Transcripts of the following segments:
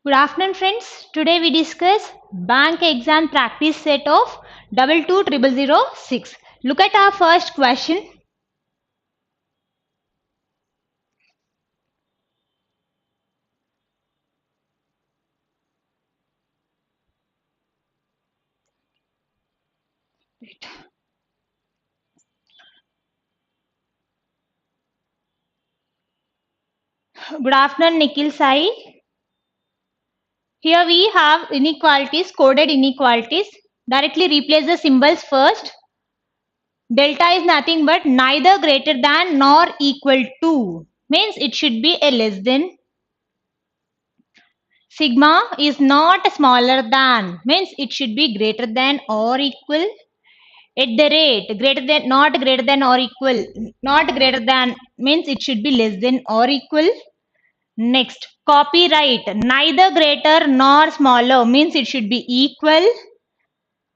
Good afternoon, friends. Today we discuss bank exam practice set of 22006. Look at our first question. Good afternoon, Nikhil Sai. Here we have inequalities, coded inequalities. Directly replace the symbols first. Delta is nothing but neither greater than nor equal to. Means it should be a less than. Sigma is not smaller than. Means it should be greater than or equal. At the rate, greater than, not greater than or equal. Not greater than means it should be less than or equal. Next, copyright, neither greater nor smaller means it should be equal.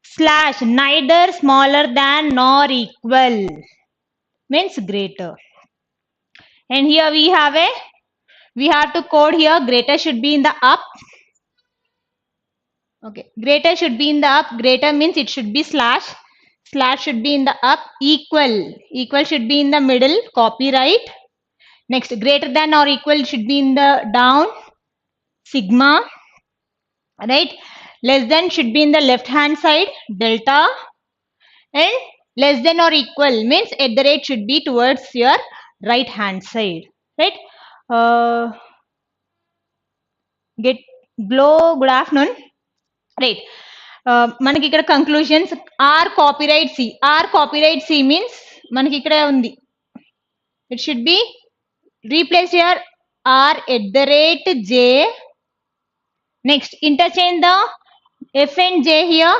Slash, neither smaller than nor equal means greater. And here we have to code here, greater should be in the up. Okay, greater should be in the up. Greater means it should be slash. Slash should be in the up. Equal should be in the middle. Copyright. Next, greater than or equal should be in the down. Sigma. Right. Less than should be in the left hand side. Delta. And less than or equal means at the rate should be towards your right hand side. Right. Good afternoon. Right. మనకి ఇక్కడ conclusions are copyright C means మనకి ఇక్కడ ఉంది it should be replace your are at the rate J next interchange the F and J here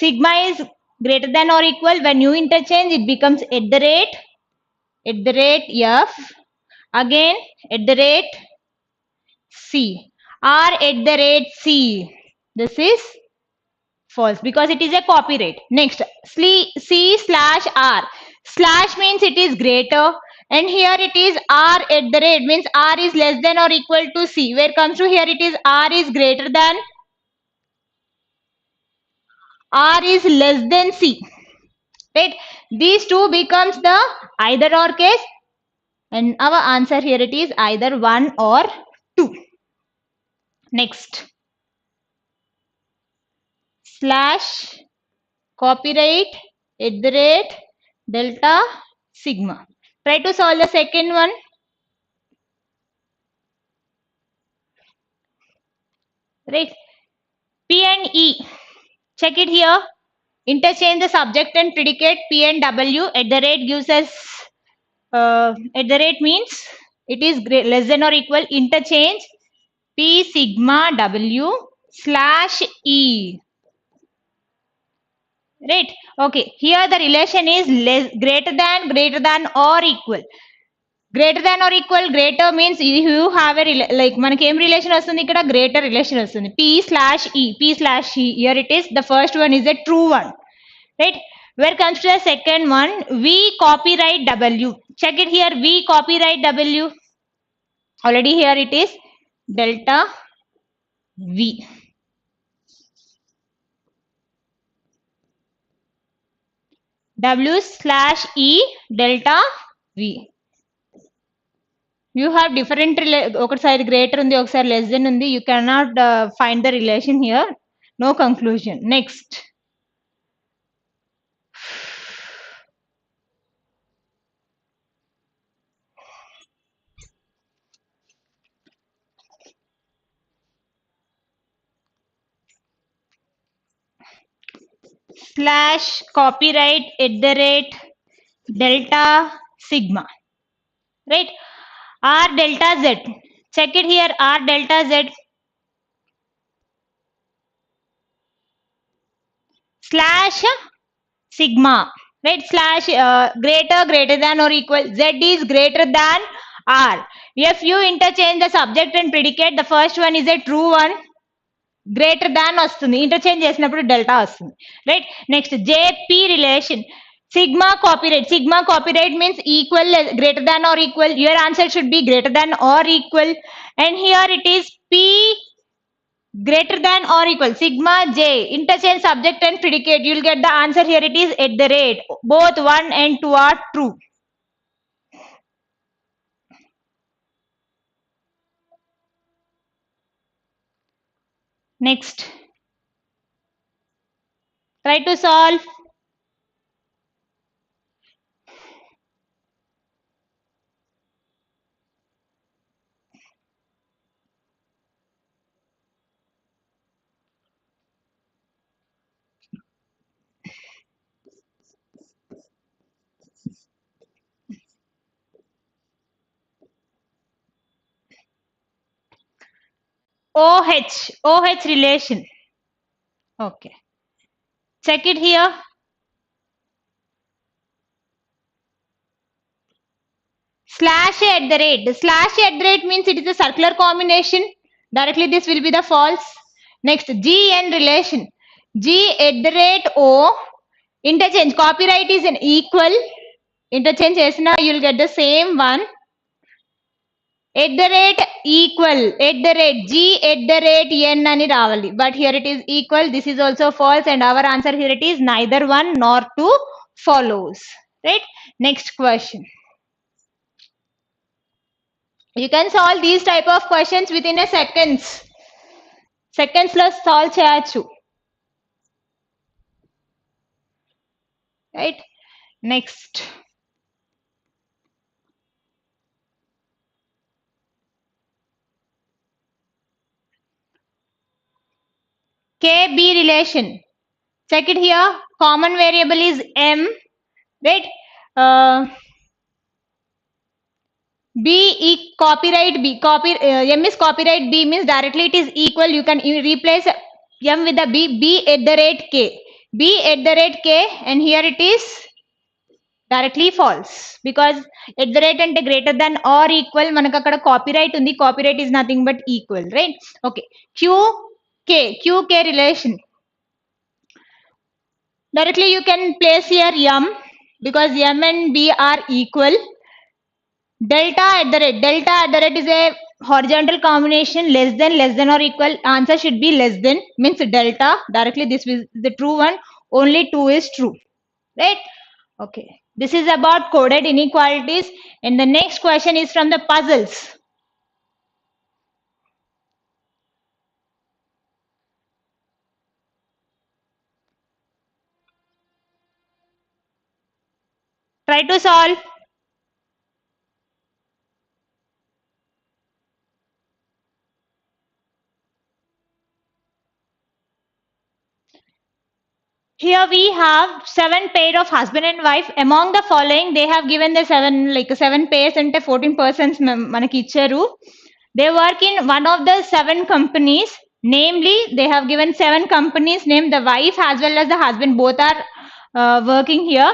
sigma is greater than or equal. When you interchange it becomes at the rate f, again at the rate c, r at the rate c. This is false because it is a copyright. Next, c slash r. Slash means it is greater, and here it is r at the rate means r is less than or equal to c. Where comes to here it is r is greater than, r is less than c. Right? These two becomes the either or case, and our answer here it is either 1 or 2. Next, slash copyright at the rate delta sigma. Try to solve the second one. Right. P and E. Check it here. Interchange the subject and predicate P and W. At the rate gives us at the rate means it is less than or equal. Interchange P sigma W slash E. Right. Okay. Here the relation is greater than or equal. Greater than or equal, greater means you have a like మనకి ఏం relation వస్తుంది ఇక్కడ greater relation వస్తుంది p slash e. Here it is, the first one is a true one. Right. Where comes to the second one, v copyright w. Check it here, v copyright w. Already here it is delta v. W slash e delta v. You have different ఒకసారి greater ఉంది ఒకసారి less than ఉంది. You cannot find the relation here. No conclusion. Next, slash copyright at the rate delta sigma. Right. R delta z. Check it here, R delta z slash sigma. Right. Slash greater than or equal. Z is greater than R. If you interchange the subject and predicate, the first one is a true one. Greater than వస్తుంది, interchange చేసినప్పుడు delta వస్తుంది. Right. Next JP relation sigma copyright means equal, greater than or equal. Your answer should be greater than or equal, and here it is p Greater than or equal, sigma j, interchange subject and predicate. You'll get the answer here. It is at the rate. Both 1 and 2 are true. Next. Try to solve. OH relation. Okay. Check it here. Slash a at the rate. Slash a at the rate means it is a circular combination. Directly this will be the false. Next, GN relation. G at the rate O. Interchange. Copyright is an equal. Interchange now you'll get the same one. At the rate equal. At the rate G at the rate N ani ravali. But here it is equal. This is also false and our answer here it is neither one nor two follows. Right? Next question. You can solve these type of questions within a seconds. Seconds lo solve cheyachu. Right? Next. KB relation. Check it here. Common variable is M. Right? Copyright B. M is copyright B means directly it is equal. You can replace M with the B. B at the rate K. B at the rate K and here it is directly false because at the rate and greater than or equal manaka akkada copyright undi. Copyright is nothing but equal, right? Okay. QK relation. Directly you can place here M because M and B are equal. Delta at the rate is a horizontal combination less than or equal. Answer should be less than means delta. Directly this is the true one. Only 2 is true, right? Okay. This is about coded inequalities and the next question is from the puzzles. Try to solve. Here we have 7 pair of husband and wife. Among the following, they have given the 7 pairs and 14 persons manaki icharu. They work in one of the 7 companies. Namely, they have given 7 companies named the wife as well as the husband. Both are working here.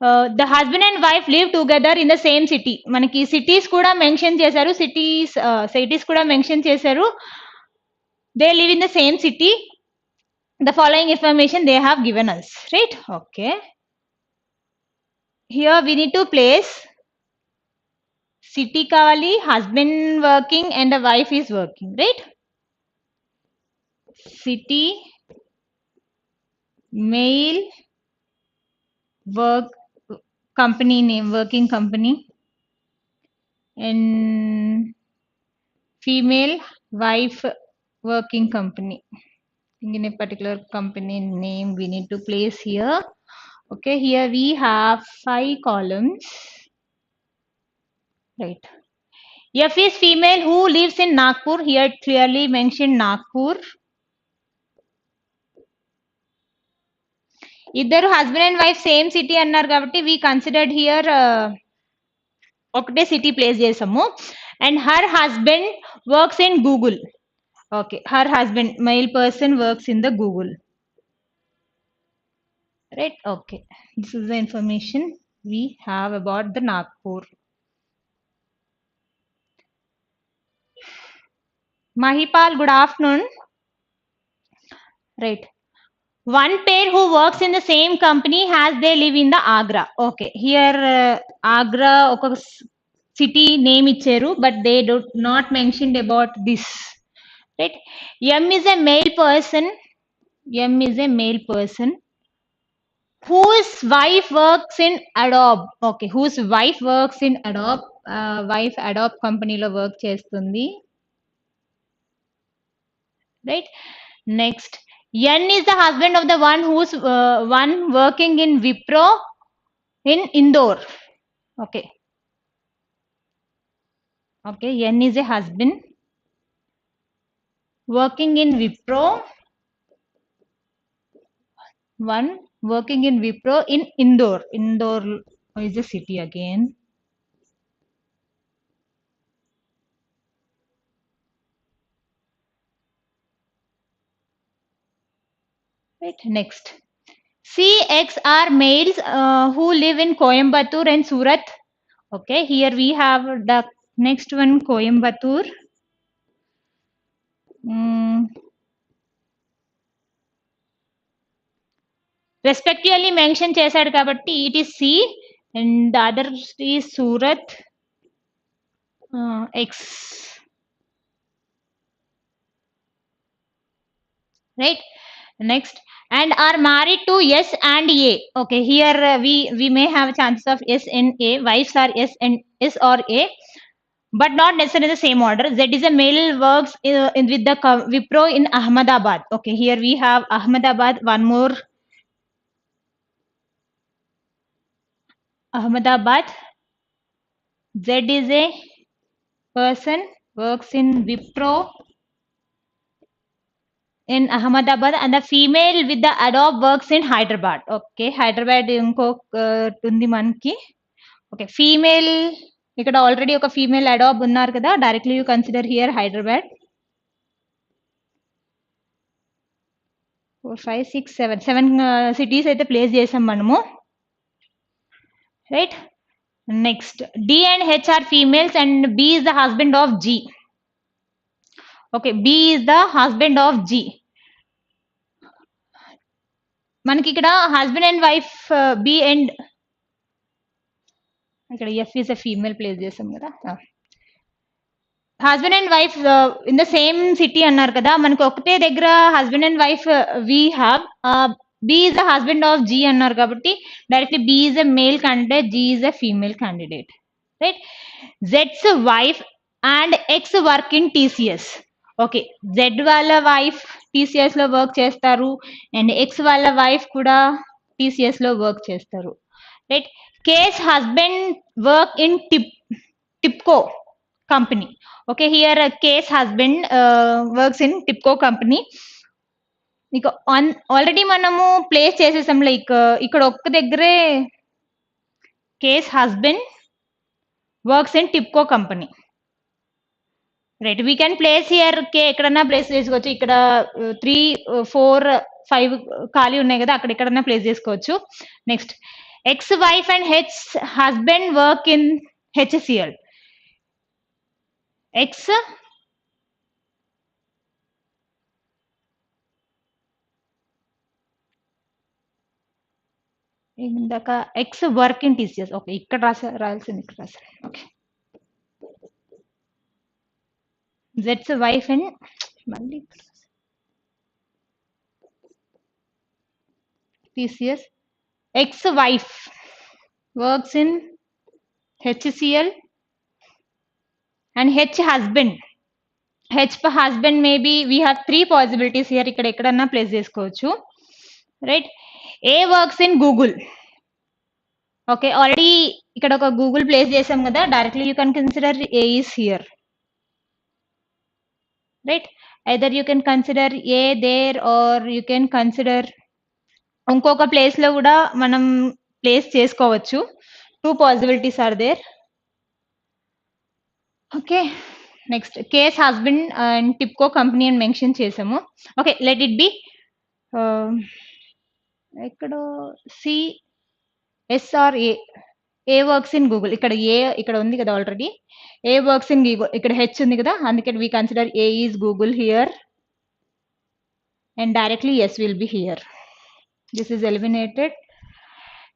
The husband and wife live together in the same city. Manaki cities kuda mention chesaru. Cities kuda mention chesaru. They live in the same city. The following information they have given us, right? Okay. Here we need to place city kavali, husband working and the wife is working, right? City, male, work, company name, working company, and female, wife, working company. In a particular company name we need to place here. Okay, here we have 5 columns, right? F is female who lives in Nagpur. Here it clearly mentioned Nagpur. Iddaru husband and wife same city annar kabatti we considered here okate city place chesamu and her husband works in Google. Okay, her husband male person works in the Google. Right? Okay. This is the information we have about the Nagpur. Mahipal, good afternoon. Right. One pair who works in the same company has they live in the Agra. Okay. Here Agra city name icheru but they do not mentioned about this. right? M is a male person. M is a male person whose wife works in Adobe. Okay, whose wife works in Adobe. Wife Adobe companyలో work చేస్తుంది. Right? Next, N is the husband of the one who's one working in Wipro in Indore. Okay. Okay, N is a husband working in Wipro. One working in Wipro in Indore. Indore is a city again. Right. Next, C, X are males who live in Coimbatore and Surat. Okay, here we have the next one, Coimbatore. Respectively mention చేశాడు కాబట్టి it is C and the other is Surat, X. Right? Next, and are married to S and A. Okay, here we may have chances of S and A. Wives are S and S or A, but not necessarily the same order. Z is a male works with the Wipro in Ahmedabad. Okay, here we have Ahmedabad. One more, Ahmedabad. Z is a person works in Wipro in Ahmedabad, and the female with the Adobe works in Hyderabad. Okay, Hyderabad ఇంకో ఉంది మనకి. Okay, female ఇక్కడ already ఒక female Adobe ఉన్నారు కదా, directly you consider here Hyderabad. 4 5 6 7 cities అయితే place చేసాం మనము. Right? Next, D and H are females and B is the husband of G. Okay, B is the husband of G. మనకి ఇక్కడ husband and wife B and ఇక్కడ F is a female place చేసాం కదా. Husband and wife in the same city అన్నారు కదా, మనకి ఒకటే దగ్గర husband and wife we have. B is the husband of G అన్నారు కాబట్టి directly B is a male candidate, G is a female candidate. Right? జెడ్స్ wife and X work in TCS. Okay, Z వాళ్ళ wife TCS లో work చేస్తారు and X వాళ్ళ wife కూడా TCS లో work చేస్తారు. Right? K's husband work in Tipco company. Okay, here K's husband works in Tipco company. ఇక already మనము place చేసేసాం, లైక్ ఇక్కడ ఒక్క దగ్గరే K's husband works in Tipco company. Right, we can place here K ఎక్కడన్నా place చేసుకోవచ్చు. ఇక్కడ 3 4 5 ఖాళీ ఉన్నాయి కదా, అక్కడ ఎక్కడన్నా ప్లేస్ చేసుకోవచ్చు. Next, X wife and H husband work in HCL. X ఇందాక X work in TCS. Okay, ఇక్కడ రాయాల్సింది ఇక్కడ రాశారు. ఓకే, జెడ్స్ వైఫ్ అండ్ మళ్ళీ TCS. X wife works in HCL and H husband. H husband maybe we have 3 possibilities here, ఇక్కడ ఎక్కడన్నా place చేసుకోవచ్చు. Right? A works in Google. Okay, already ఇక్కడ ఒక గూగుల్ ప్లేస్ చేసాం కదా, directly you can consider A is here. Right? Either you can consider A there or you can consider ఇంకొక place లో కూడా మనం ప్లేస్ చేసుకోవచ్చు. 2 possibilities are there. Okay, next, K's husband and Tipco company అని mention చేసాము. Okay, let it be ఇక్కడ C S R A. A works in Google. ఇక్కడ A ఇక్కడ ఉంది కదా already. A works in Google, ఇక్కడ హెచ్ ఉంది కదా, అందుకే we consider A is Google here and directly yes will be here. This is eliminated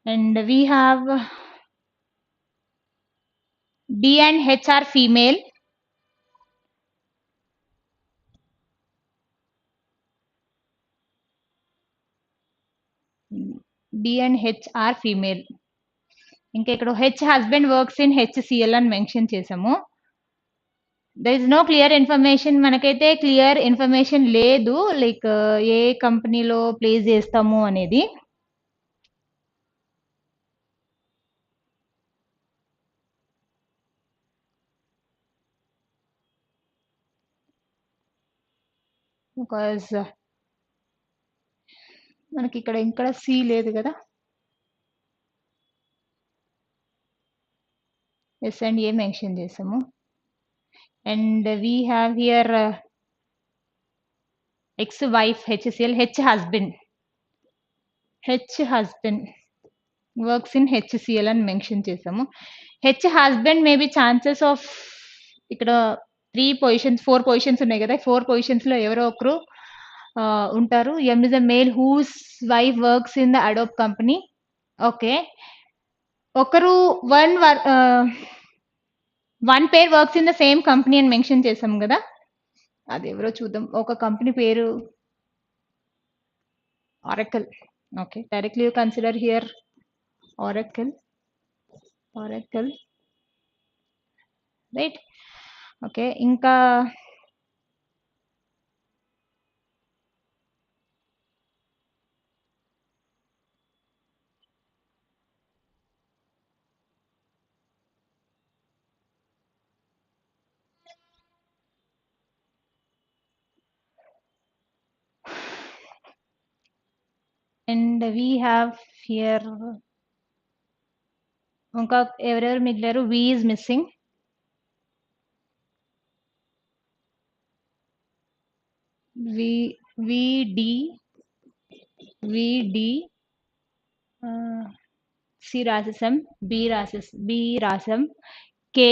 and we have D and H are female. D and H are female. ఇంకా ఇక్కడ H husband works in HCL అని mention చేసాము. There is no clear information, మనకైతే clear information లేదు like ఏ కంపెనీలో place చేస్తాము అనేది. బికాజ్ మనకి ఇక్కడ సి లేదు కదా, ఎస్ అండ్ ఏ మెన్షన్ చేసాము. And we have here ex wife HCl, H husband works in HCl అని మెన్షన్ చేసాము. H husband maybe chances of ఇక్కడ 4 పొజిషన్స్ ఉన్నాయి కదా, 4 పొజిషన్స్ లో ఎవరో ఒకరు ఉంటారు. M is a male whose wife works in the Adobe company. Okay, ఒకరు one pair works in the same company అని మెన్షన్ చేసాం కదా, అది ఎవరో చూద్దాం. ఒక కంపెనీ పేరు Oracle. Okay, directly you consider here Oracle, right. Okay, ఇంకా అండ్ వీ హ్యావ్ హియర్ ఇంకా ఎవరెవరు మిగిలారు. వి ఈజ్ మిస్సింగ్, విడి సి రాసేసాం, బి రాసాం, K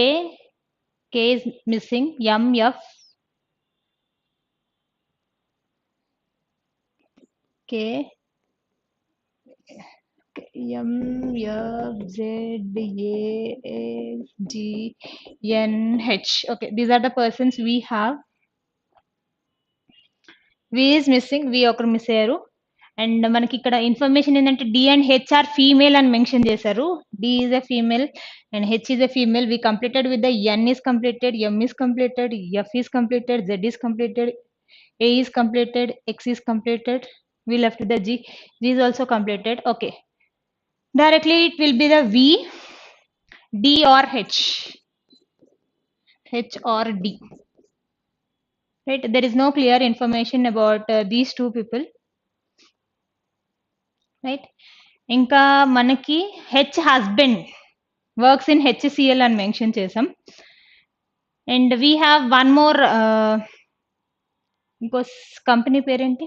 is missing, MF K, MFZAGNH. Okay, these are the persons we have. V is missing, V ఒకరు miss అయ్యారు. And మనకి ఇక్కడ ఇన్ఫర్మేషన్ ఏంటంటే D and H are female అని మెన్షన్ చేశారు. D is a female and H is a female. We completed with the N is completed, M is completed, F is completed, Z is completed, A is completed, X is completed. We left with the G. G is also completed. Okay. Directly it will be the V, D or H or D. Right? There is no clear information about these two people. Right? Inka manaki H husband works in HCL and mention chesam. And we have one more because company parent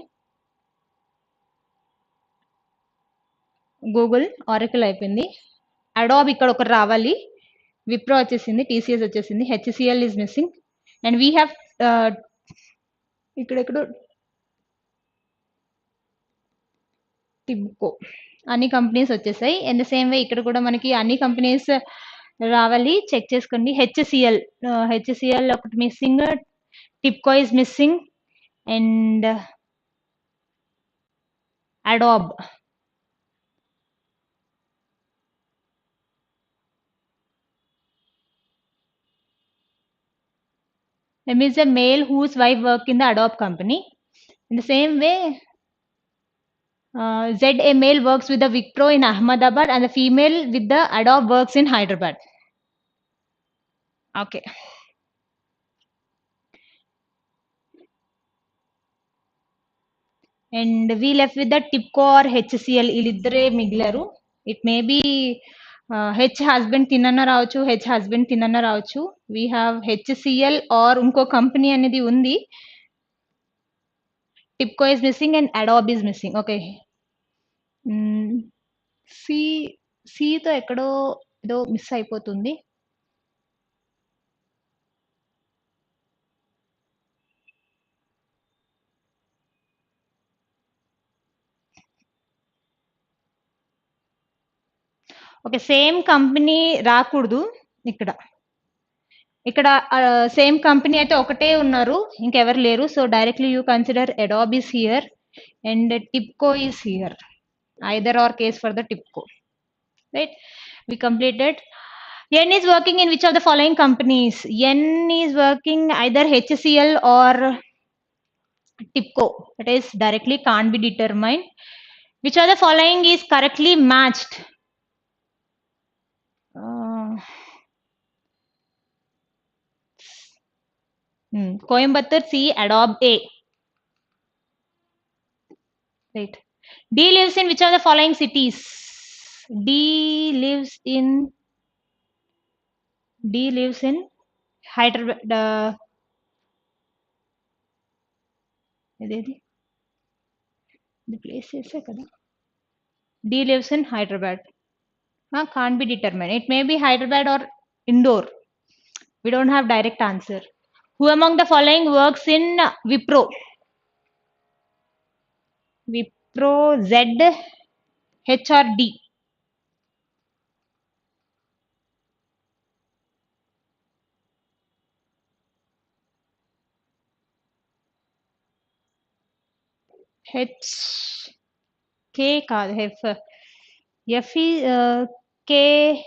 Google, Oracle అయిపోయింది. Adobe ఇక్కడ ఒకటి రావాలి, Wipro వచ్చేసింది, TCS వచ్చేసింది, HCL is missing. And we have ఇక్కడెక్కడో Tibco, అన్ని companies వచ్చేసాయి. And the same way ఇక్కడ కూడా మనకి అన్ని కంపెనీస్ రావాలి, చెక్ చేసుకోండి. హెచ్సిఎల్ ఒకటి missing, Tibco is missing and Adobe. M is a male whose wife worked in the Adobe company. In the same way, Z, a male works with the Wipro in Ahmedabad and the female with the Adobe works in Hyderabad. Okay. And we left with the TIPCO or HCL. Ilidre miglaru. It may be H husband తినన్న రావచ్చు, H husband తినన్న రావచ్చు. We have HCL or ఇంకో company అనేది ఉంది. TIPCO is missing and Adobe is missing. Okay. సితో ఎక్కడో ఏదో miss అయిపోతుంది. Okay, same company రాకూడదు. ఇక్కడ సేమ్ కంపెనీ అయితే ఒకటే ఉన్నారు, ఇంకెవరు లేరు. So directly you consider Adab is here and Tipco is here. either or case for the TIPCO. Right? We completed. N is working in which of the following companies? N is working either HCL or TIPCO. That is directly can't be determined. Which of the following is correctly matched? Coimbatore C, Adobe A. Right. D lives in which of the following cities? D lives in Hyderabad. The place is kada. D lives in Hyderabad. Can't be determined. It may be Hyderabad or Indore. We don't have direct answer. Who among the following works in Wipro? Wipro Z, H or D? H, K కాదు F. F is K.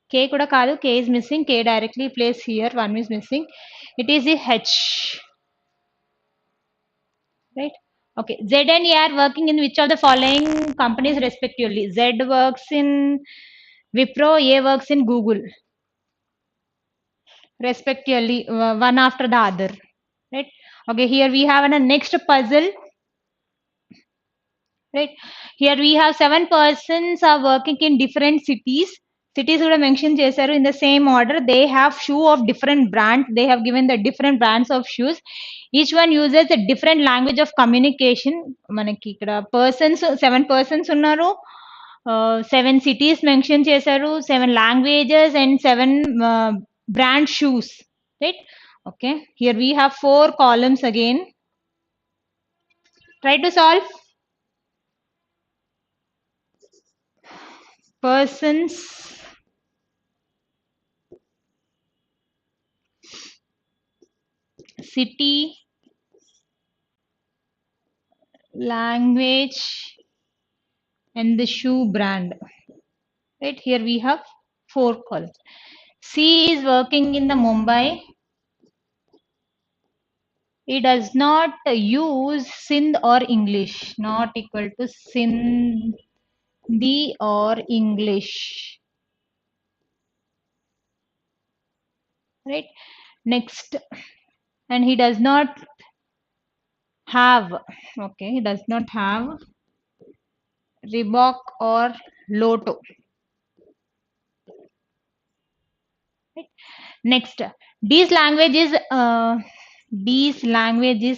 K kuda kaadu. K is missing. K directly placed here. One is missing. It is the H. Right? Okay. Z and A are working in which of the following companies respectively? Z works in Wipro, A works in Google. Respectively, one after the other. Right? Okay. Here we have a next puzzle. Right? Here we have 7 persons are working in different cities. Cities would have mentioned in the same order. They have shoe of different brands. They have given the different brands of shoes. Each one uses a different language of communication. Manaki ikkada persons, 7 persons unnaru. 7 cities mentioned chesaru, 7 languages and 7 brand shoes. Right? Okay. Here we have 4 columns again. Try to solve. Persons, city, language, and the shoe brand. Right, here we have 4 columns. C is working in the Mumbai. He does not use Sindh or English. Not equal to Sindhi or English. Right. Next. And he does not have. Okay. He does not have Reebok or Lotto. Right. Next, D's language is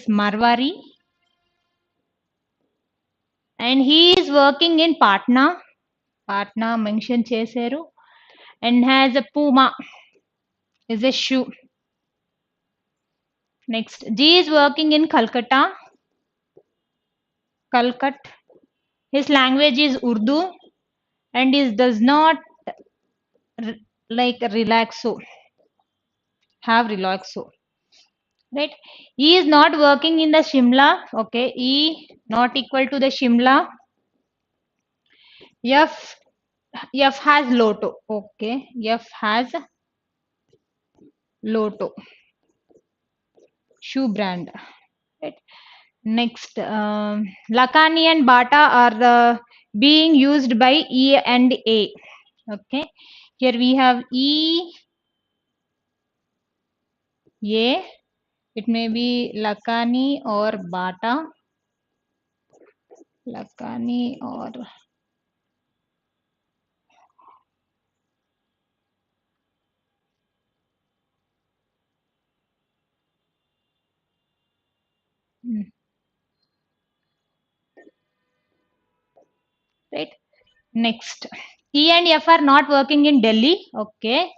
Marwari, and he is working in Patna. Patna mentioned chesaru, and has a Puma is a shoe. Next, G is working in Calcutta. Calcut. His language is Urdu, and he does not like relaxo. Have relaxo. Right. E is not working in the Shimla. Okay. E not equal to the Shimla. F has Lotto. Okay. F has Lotto. Shoe brand. Right. Next, Lakani and Bata are being used by E and A. Okay. Here we have E, A. It may be Lakani or Bata. Lakani or right. Next, E and F are not working in Delhi. Okay.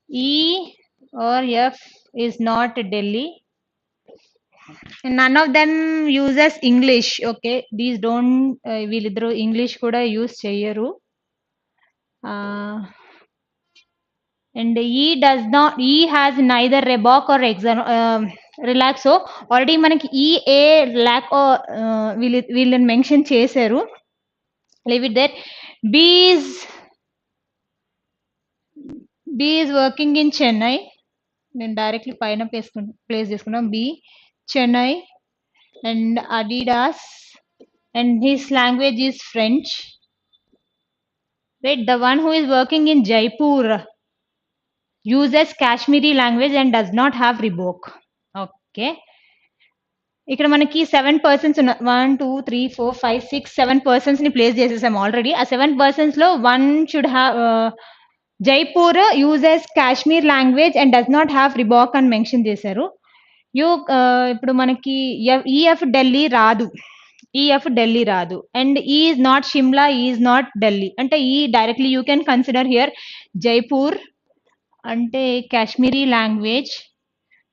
E or F is not Delhi. None of them uses English. Okay. These don't వీళ్ళిద్దరు English కూడా use చెయ్యరు. And E has neither Reebok or Relaxo already మనకి ఈ ఏ ల్యాక్ వీళ్ళని mention చేశారు. Leave it there. B is working in Chennai. నేను డైరెక్ట్లీ పైన ప్లేస్ చేసుకున్నాం. B Chennai and Adidas and his language is French. Right, the one who is working in Jaipur uses Kashmiri language and does not have Reebok. Okay. ఇక్కడ మనకి 7 persons ఉన్న 1 2 3 4 5 6 7 persons ని place చేసేసాం already. ఆ 7 persons లో one should have Jaipur uses Kashmir language and does not have Reebok అని mention చేశారు. ఇప్పుడు మనకి ఈఎఫ్ ఢిల్లీ రాదు. ఈఎఫ్ ఢిల్లీ రాదు and is not Shimla, is not Delhi అంటే ఈ directly you can consider here Jaipur అంటే కాశ్మీరీ లాంగ్వేజ్.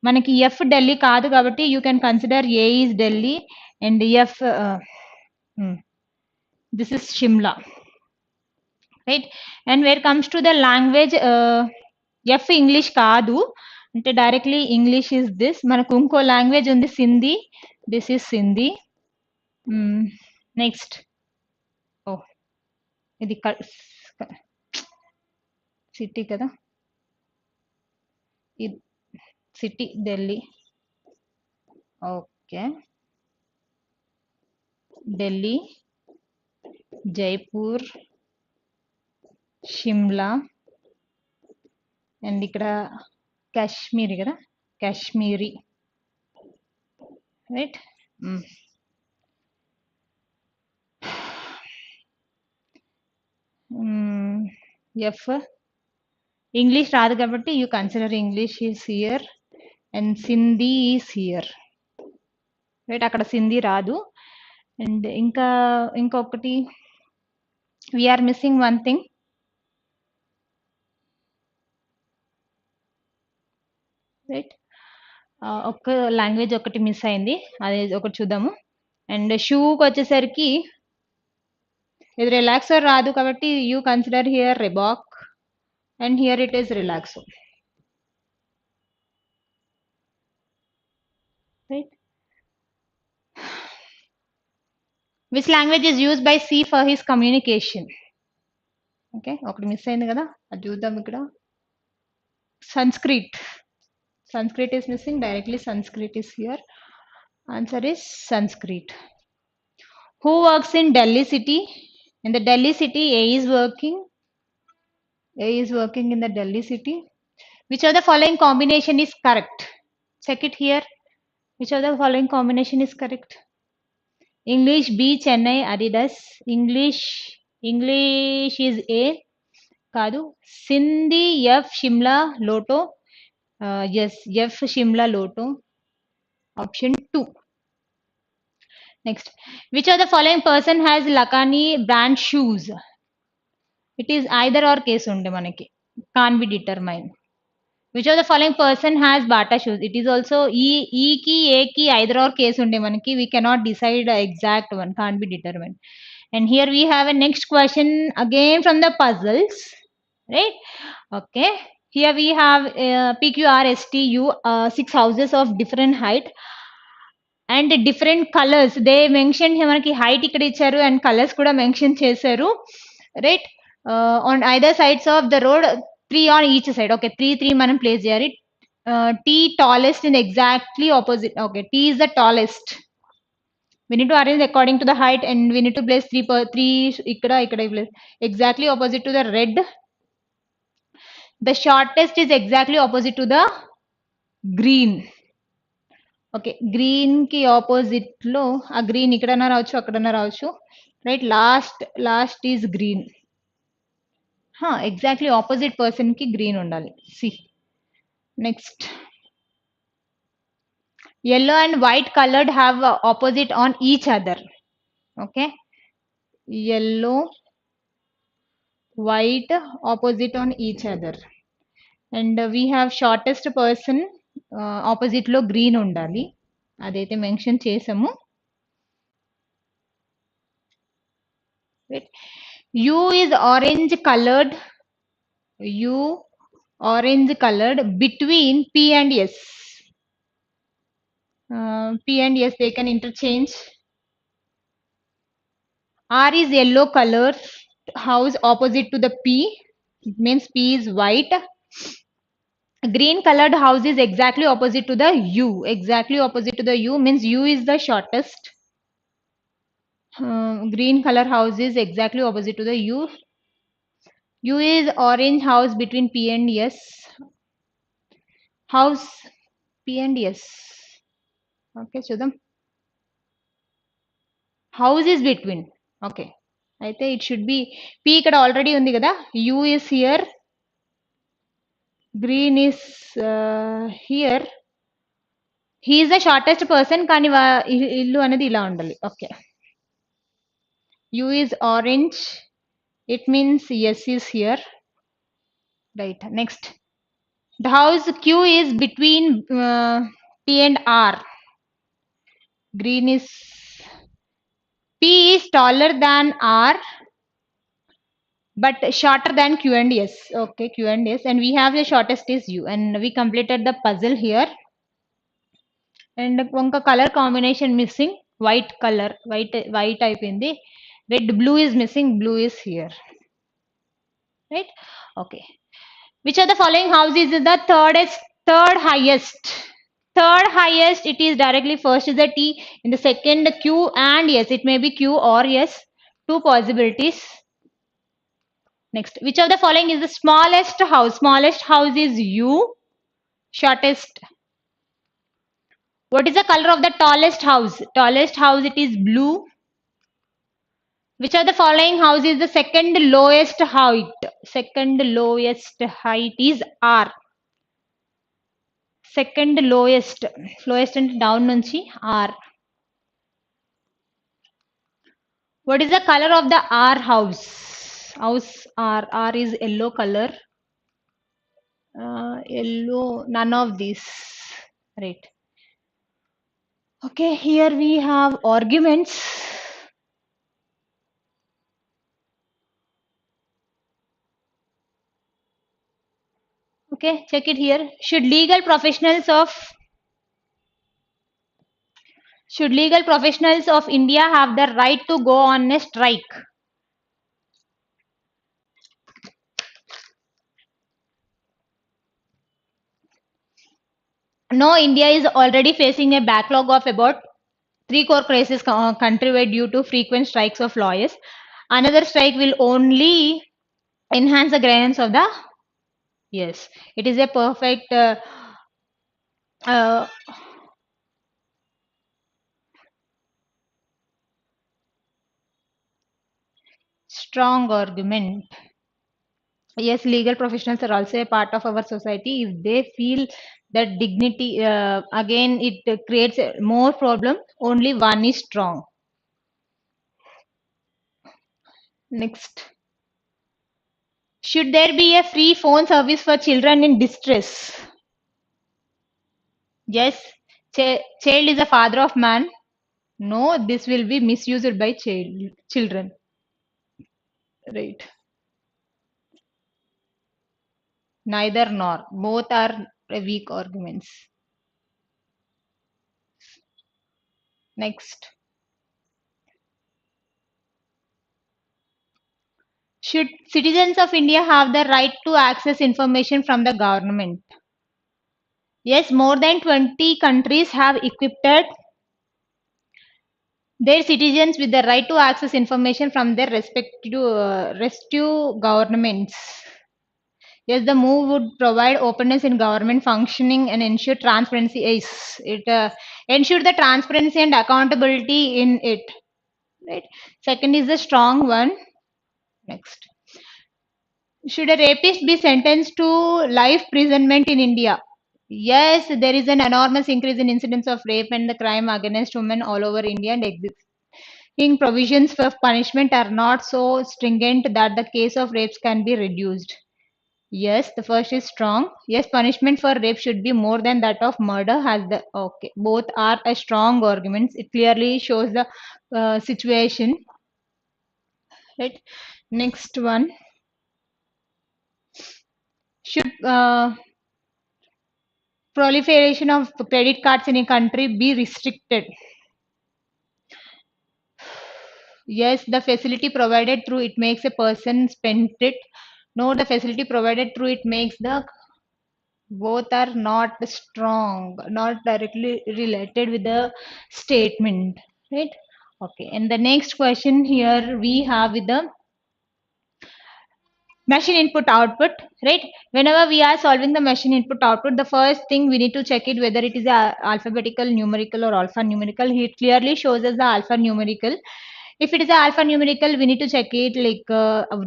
మనకి ఎఫ్ ఢిల్లీ కాదు కాబట్టి you can consider A is Delhi and F this is Shimla. Right, and where comes to the language F English కాదు అంటే directly English is this. మనకు ఇంకో లాంగ్వేజ్ ఉంది Sindhi, this is Sindhi. Next ఇది సిటీ కదా, ఇది city Delhi. Okay, Delhi, Jaipur, Shimla and ఇక్కడ కాశ్మీరీ కదా, కాశ్మీరీ. రైట్, ఎఫ్ ఇంగ్లీష్ రాదు కాబట్టి you consider English is here and Sindhi is here. Right, అక్కడ సింధీ రాదు. అండ్ ఇంకొకటి we're missing one thing. Right, ఒక్క లాంగ్వేజ్ ఒకటి మిస్ అయింది, అది ఒకటి చూద్దాము. అండ్ షూకి వచ్చేసరికి ఇది రిలాక్సో రాదు కాబట్టి you consider here Reebok and here it is relaxo. Right, which language is used by C for his communication? Okay, ఒకటి మిస్ అయింది కదా, అది చూద్దాం. ఇక్కడ Sanskrit is missing, directly Sanskrit is here. Answer is Sanskrit. Who works in Delhi city? In the Delhi city, A is working in the Delhi city. Which of the following combination is correct? Check it here. Which of the following combination is correct? English B Chennai Adidas. English is A. Kadu. Sindhi F Shimla Lotto. Yes, F Shimla Lotto. Option 2. Next, which of the following person has Lakani brand shoes? It is either or case unde manaki, can't be determined. Which of the following person has Bata shoes? It is also E ki A ki either or case unde manaki, we cannot decide the exact one, can't be determined. And here we have a next question again from the puzzles. Right, okay, here we have PQRSTU 6 houses of different height and different colors. They mentioned మనకి height ఇక్కడ ఇచ్చారు and colors కూడా mention చేశారు. Right, on either sides of the road, 3 on each side. Okay, 3 మనం place చేయాలి. T tallest in exactly opposite. Okay, T is the tallest. We need to arrange according to the height and we need to place 3 ఇక్కడ place exactly opposite to the red. The shortest is exactly opposite to the green. Okay, green కి opposite లో ఆ green ఇక్కడన్నా రావచ్చు, అక్కడన్నా రావచ్చు. Right, last is green. Exactly opposite person కి green ఉండాలి. C next, yellow and white colored have opposite on each other. Okay, yellow white opposite on each other and we have shortest person opposite లో green ఉండాలి, అదైతే mention చేసాము. U is orange colored between P and S. P and S, they can interchange. R is yellow color house opposite to the P. It means P is white. Green colored house is exactly opposite to the U. Exactly opposite to the U means U is the shortest. Green color house is exactly opposite to the U. U is orange house between P and S. House P and S. Okay, Chudam. House is between. Okay. అయితే it should be P ఇక్కడ already ఉంది కదా. U is here. Green is here. He is the shortest person కానీ ఇల్లు అనేది ఇలా ఉండాలి. Okay. U is orange. It means S is here. Right. Next. The house Q is between P and R. Green is P is taller than R but shorter than Q and S. Okay, Q and S, and we have the shortest is U, and we completed the puzzle here. And one color combination missing, white color, white type in the red, blue is missing, blue is here. Right? Okay. Which of the following houses is the third highest? Third highest, it is directly first is the T, in the second Q and S. It may be Q or S. Two possibilities. Next, which of the following is the smallest house? Smallest house is U. Shortest. What is the color of the tallest house? Tallest house, it is blue. Which of the following house is the second lowest height? Second lowest height is R. Second lowest and down nunchi R. What is the color of the R house? House R. R is yellow color. Yellow, none of these. Right. Okay, here we have arguments. Okay, check it here. Should legal professionals of India have the right to go on a strike? No, India is already facing a backlog of about 3 crore cases countrywide due to frequent strikes of lawyers. Another strike will only enhance the grievance of the. Yes, it is a perfect strong argument. Yes, legal professionals are also a part of our society. If they feel that dignity, again, it creates more problem. Only one is strong. Next. Should there be a free phone service for children in distress? Yes. Child is a father of man. No, this will be misused by children. Right. Neither nor. Both are weak arguments. Next. Should citizens of India have the right to access information from the government? Yes, more than 20 countries have equipped their citizens with the right to access information from their respective governments. Yes, the move would provide openness in government functioning and ensure transparency. It ensure the transparency and accountability in it. Right. Second is the strong one. Next. Should a rapist be sentenced to life imprisonment in India? Yes, there is an enormous increase in incidents of rape and the crime against women all over India, and existing provisions for punishment are not so stringent that the case of rapes can be reduced. Yes, the first is strong. Yes, punishment for rape should be more than that of murder. Has the okay? Both are a strong arguments. It clearly shows the situation. Right. Next one. Should proliferation of credit cards in a country be restricted? Yes, the facility provided through it makes a person spend it. No, the facility provided through it makes the both are not strong, not directly related with the statement, right? Okay, and the next question here we have with the machine input output, right? Whenever we are solving the machine input output, the first thing we need to check it whether it is a alphabetical, numerical or alphanumerical. It clearly shows us the alphanumerical. If it is a alphanumerical, we need to check it like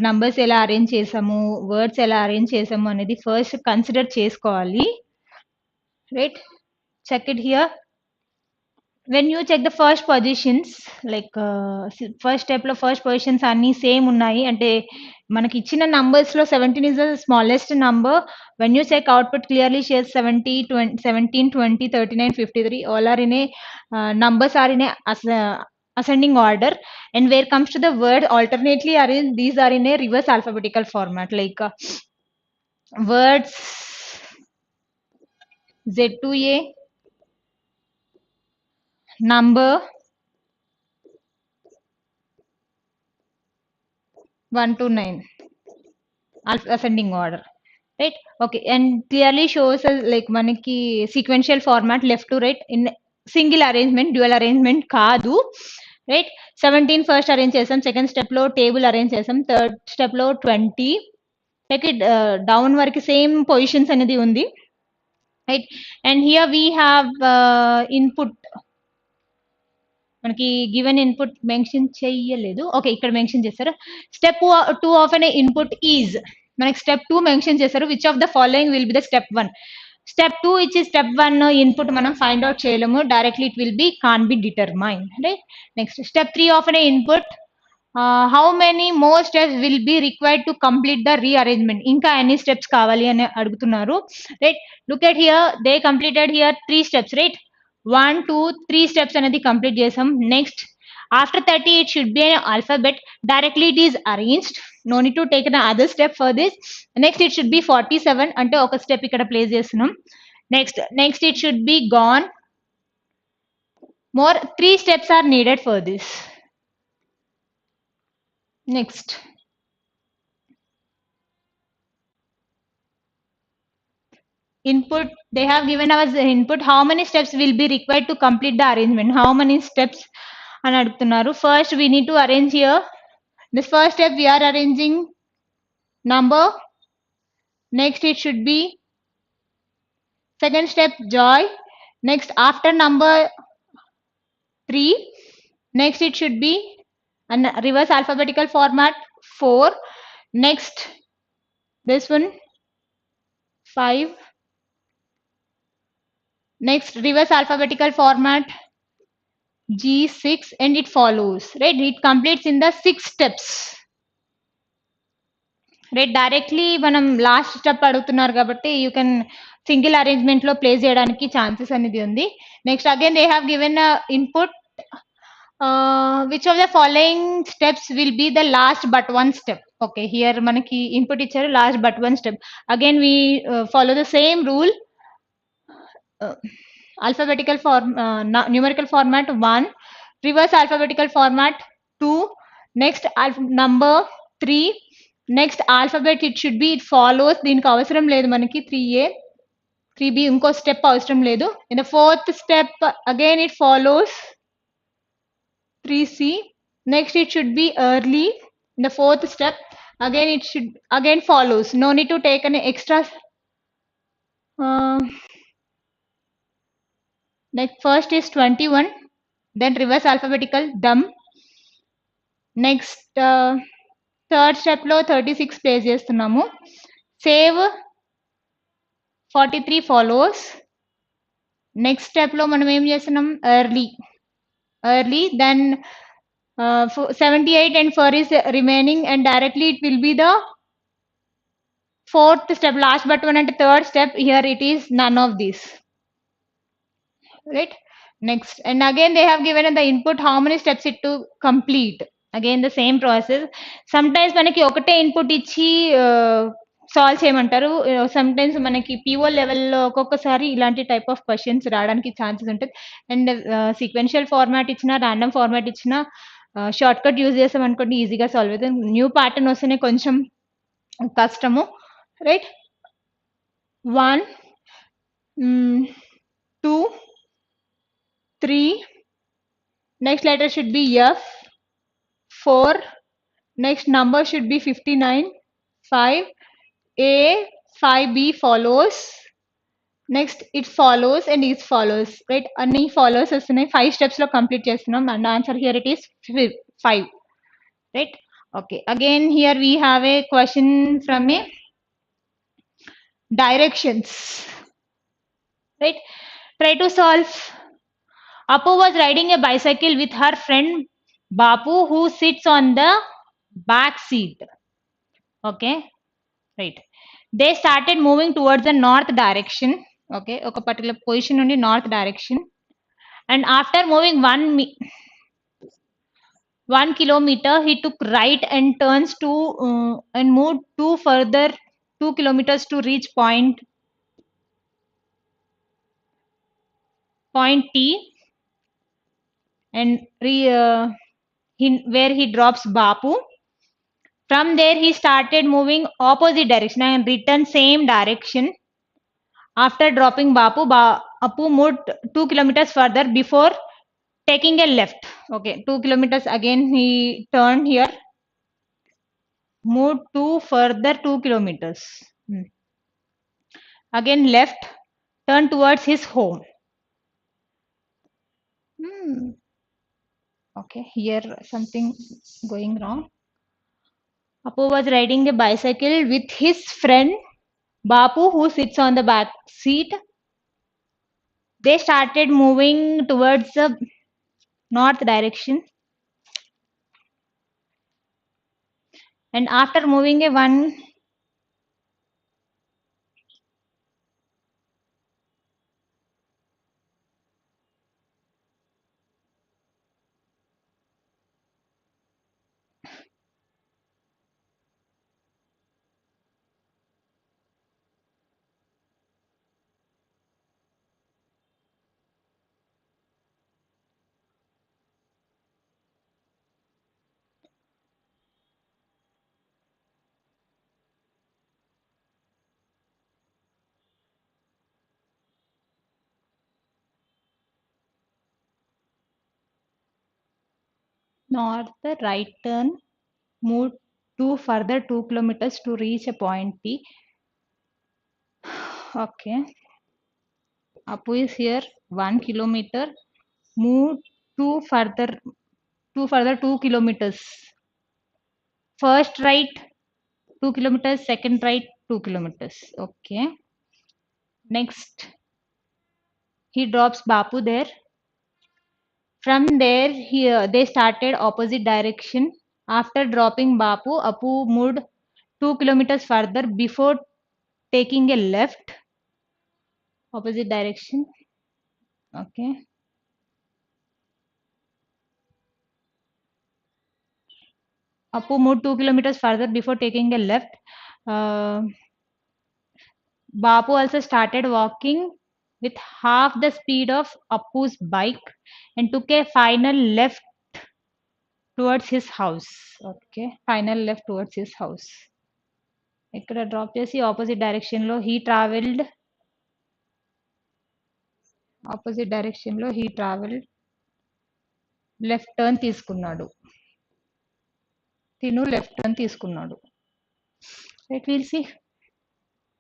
numbers ఎలా arrange చేసాము, words ఎలా arrange చేసాము అనేది first consider చేసుకోవాలి, right? Check it here. When you check the first positions, like first step లో first positions అన్ని same ఉన్నాయి అంటే మనకి ఇచ్చిన numbers లో 17 is the smallest number. When you check output clearly shares 70 20, 17 20 39 53 all are in a numbers are in a ascending order, and where comes to the word alternately arranged, these are in a reverse alphabetical format, like words Z2A, number 1 to 9, ascending order, right? Okay, and clearly shows us like manaki sequential format left to right in single arrangement, dual arrangement kaadu, right? 17 first arrange chesam, second step lo table arrange chesam, third step lo 20 take it down variki same positions anedi undi, right? And here we have input, మనకి given input mention చెయ్యలేదు, okay ఇక్కడ mention చేశారు. Step 2 of an input is, మనకి step 2 mention చేశారు. Which of the following will be the step 1? Step 2 ఇచ్చి step 1 input మనం find out చేయలేము, directly it will be can be determine, right? Next step 3 of an input, how many more steps will be required to complete the rearrangement, ఇంకా ఎన్ని steps కావాలి అని అడుగుతున్నారు, right? Look at here, they completed here 3 steps, right? 1 2 3 steps అనేది complete చేసాం. Next after 30 it should be an alphabet, directly it is arranged, no need to take an other step for this. Next it should be 47 అంటే ఒక step ఇక్కడ place చేస్తున్నాం. Next it should be gone, more 3 steps are needed for this. Next input, they have given us the input, how many steps will be required to complete the arrangement, how many steps అని అడుగుతున్నారు. First we need to arrange here, this first step we are arranging number, next it should be second step joy, next after number 3, next it should be an reverse alphabetical format 4, next this one 5, next reverse alphabetical format G6, and it follows, right? It completes in the 6 steps, right? Directly మనం last step అడుగుతున్నారు కాబట్టి you can single arrangement లో place చేయడానికి chances అనేది ఉంది. Next again they have given input, which of the following steps will be the last but 1 step. Okay, here మనకి input ఇచ్చారు last but 1 step. Again we follow the same rule, alphabetical form, numerical format 1, reverse alphabetical format 2, next number 3, next alphabet it should be, it follows, దీనికి అవసరం లేదు మనకి 3a 3b, ఇంకో step అవసరం లేదు. in the fourth step again it follows 3c, next it should be early, in the fourth step again it should again follows, no need to take an extra next first is 21, then reverse alphabetical dumb, next third step లో 36 place చేస్తున్నాము, save 43 follows, next step లో మనం ఏం చేస్తున్నాం early, then 78 and 4 is remaining, and directly it will be the fourth step, last but one and third step, here it is none of these, right? Next, and again they have given the input how many steps it to complete, again the same process. Sometimes మనకి ఒకటే input ఇచ్చి solve చేయమంటారు. Sometimes మనకి PO లెవెల్‌లో ఒక్కొక్కసారి ఇలాంటి type of questions రావడానికి chances ఉంటది. అండ్ సీక్వెన్షియల్ ఫార్మాట్ ఇచ్చినా, రాండమ్ ఫార్మాట్ ఇచ్చినా షార్ట్‌కట్ యూజ్ చేసామనుకోండి ఈజీగా సాల్వ్ అవుతది. న్యూ ప్యాటర్న్ వస్తేనే కొంచెం కష్టము. Right? 1, 2, 3. Next letter should be F. 4. Next number should be 59. 5. A. 5B follows. Next it follows and it follows. Right? Anni follows వస్తున్నాయి. 5 steps లో కంప్లీట్ చేస్తున్నాం. And answer here it is 5. Right? Okay. Again here we have a question from a directions. Right? Try to solve. Apu was riding a bicycle with her friend Bapu who sits on the back seat. Okay. Right. They started moving towards the north direction. Okay. ఒక particular position నుండి north direction. And after moving 1 kilometer, he took right and turns to and moved 2 kilometers to reach point T, and where he drops Bapu. From there, he started moving opposite direction and returned same direction. After dropping Bapu, Apu moved 2 kilometers further before taking a left. Okay, 2 kilometers again he turned here. Moved to further 2 kilometers. Again left, turn towards his home. Okay, here something going wrong. Apu was riding a bicycle with his friend Bapu who sits on the back seat. They started moving towards the north direction. And after moving a one north right turn, move to further 2 kilometers to reach a point T. Okay. Apu is here 1 kilometer, move to further 2 kilometers. First right 2 kilometers, second right 2 kilometers. Okay. Next, he drops Bapu there. From there, they started opposite direction. After dropping Bapu, Apu moved 2 kilometers further before taking a left. Opposite direction. Okay. Apu moved 2 kilometers further before taking a left. Bapu also started walking with half the speed of Apu's bike and took a final left towards his house. Okay, final left towards his house. ఇక్కడ drop చేసి opposite direction లో he travelled left turn తీసుకున్నాడు. తిను left turn తీసుకున్నాడు. Right, we'll see.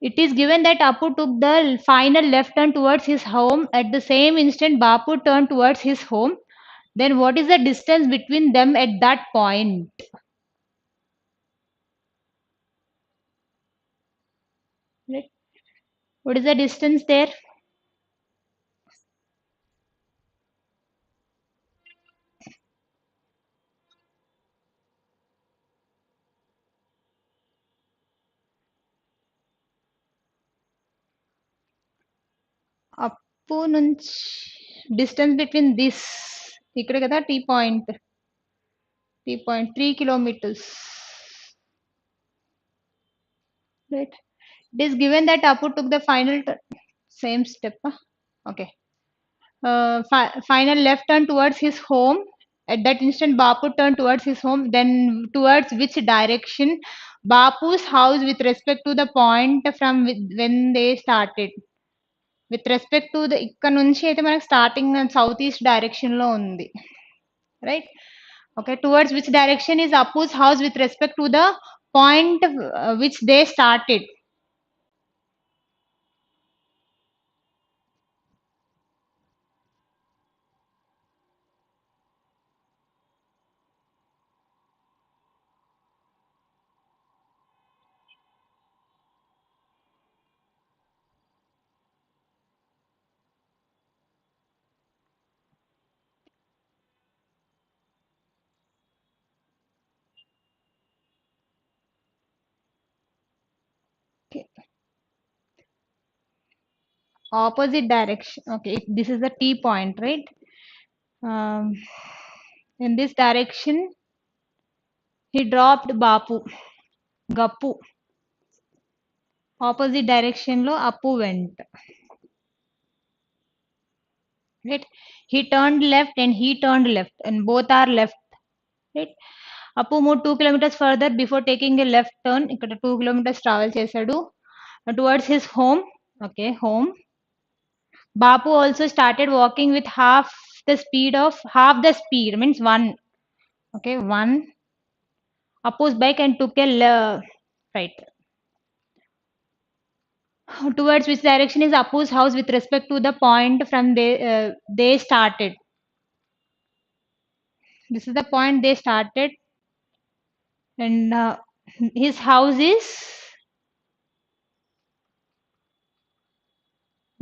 It is given that Apu took the final left turn towards his home. At the same instant, Bapu turned towards his home. Then what is the distance between them at that point? Right. What is the distance there? Appu nunchi distance between this ikkada kada T point 3 kilometers. right? It is given that Apu took the final same step. Okay. Final left turn towards his home. At that instant, Bapu turned towards his home. Then towards which direction? Bapu's house with respect to the point from when they started. With respect to the ఇక్కడ నుంచి అయితే మనకు starting south east direction లో ఉంది, right? Okay, towards which direction is Apu's house with respect to the point which they started? Okay. Opposite direction. Okay, this is the T point, right? Um, in this direction, he dropped Bapu, Gappu. Opposite direction lo Appu went. Right? He turned left and he turned left, and both are left. Right? Appu moved 2 kilometers further before taking a left turn. Ikkada 2 kilometers travel chesadu towards his home. Okay, home. Bapu also started walking with half the speed, means one. Okay, one. Appu's bike and took a right. Towards which direction is Appu's house with respect to the point from they started? This is the point they started, and his house is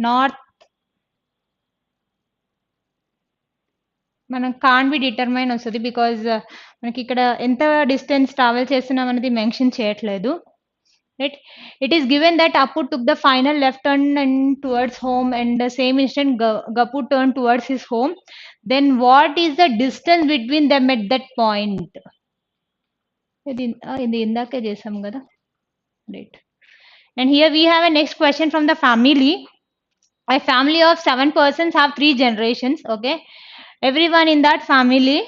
north. మనం can be determine వస్తుంది because మనకి ఇక్కడ ఎంత distance travel చేస్తున్నాం అనేది mention చేయట్లేదు, right? It is given that Appu took the final left turn and towards home and same instant Gappu turn towards his home. Then what is the distance between them at that point? ఇది ఇందాకే చేసాం కదా, right? And here we have a next question from the family. A family of 7 persons have 3 generations. Okay, everyone in that family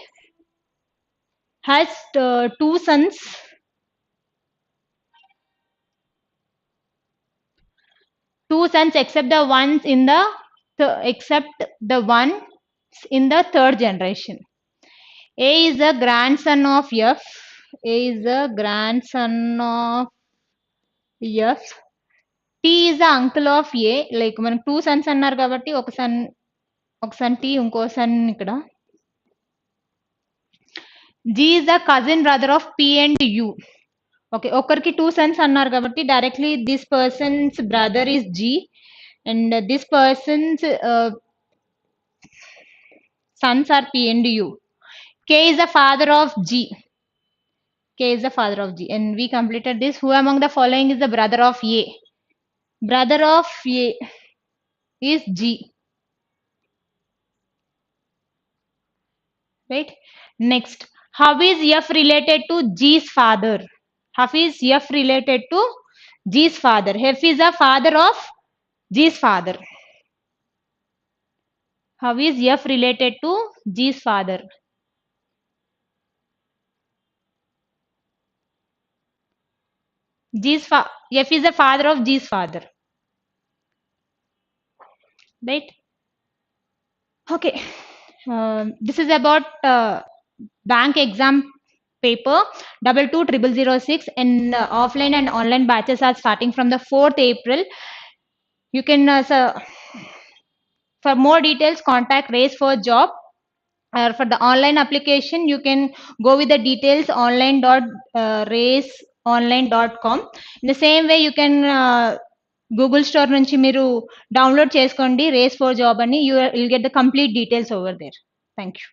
has 2 sons. Two sons except the ones in the third generation. A is a grandson of F. A is a grandson of F. T is the uncle of A. Like మనకు 2 sons అన్నారు కాబట్టి ఒక sun T, ఇంకో sun ఇక్కడ. G is the cousin brother of P and U. Okay, ఒకరికి 2 sons అన్నారు కాబట్టి directly this persons brother is G and this person's sons are P and U. K is the father of G. K is the father of G. And we completed this. Who among the following is the brother of A? Brother of A is G. Right? Next. How is F related to G's father? How is F related to G's father? F is the father of G's father. How is F related to G's father? F is the father of G's father. Right? Okay. This is about bank exam paper 220006, and offline and online batches are starting from the 4th April. You can for more details contact Race for Job. For the online application, you can go with the details online.raceonline.com. In the same way, you can Google Store నుంచి మీరు download చేసుకోండి Race for Job అని. You will get the complete details over there. Thank you.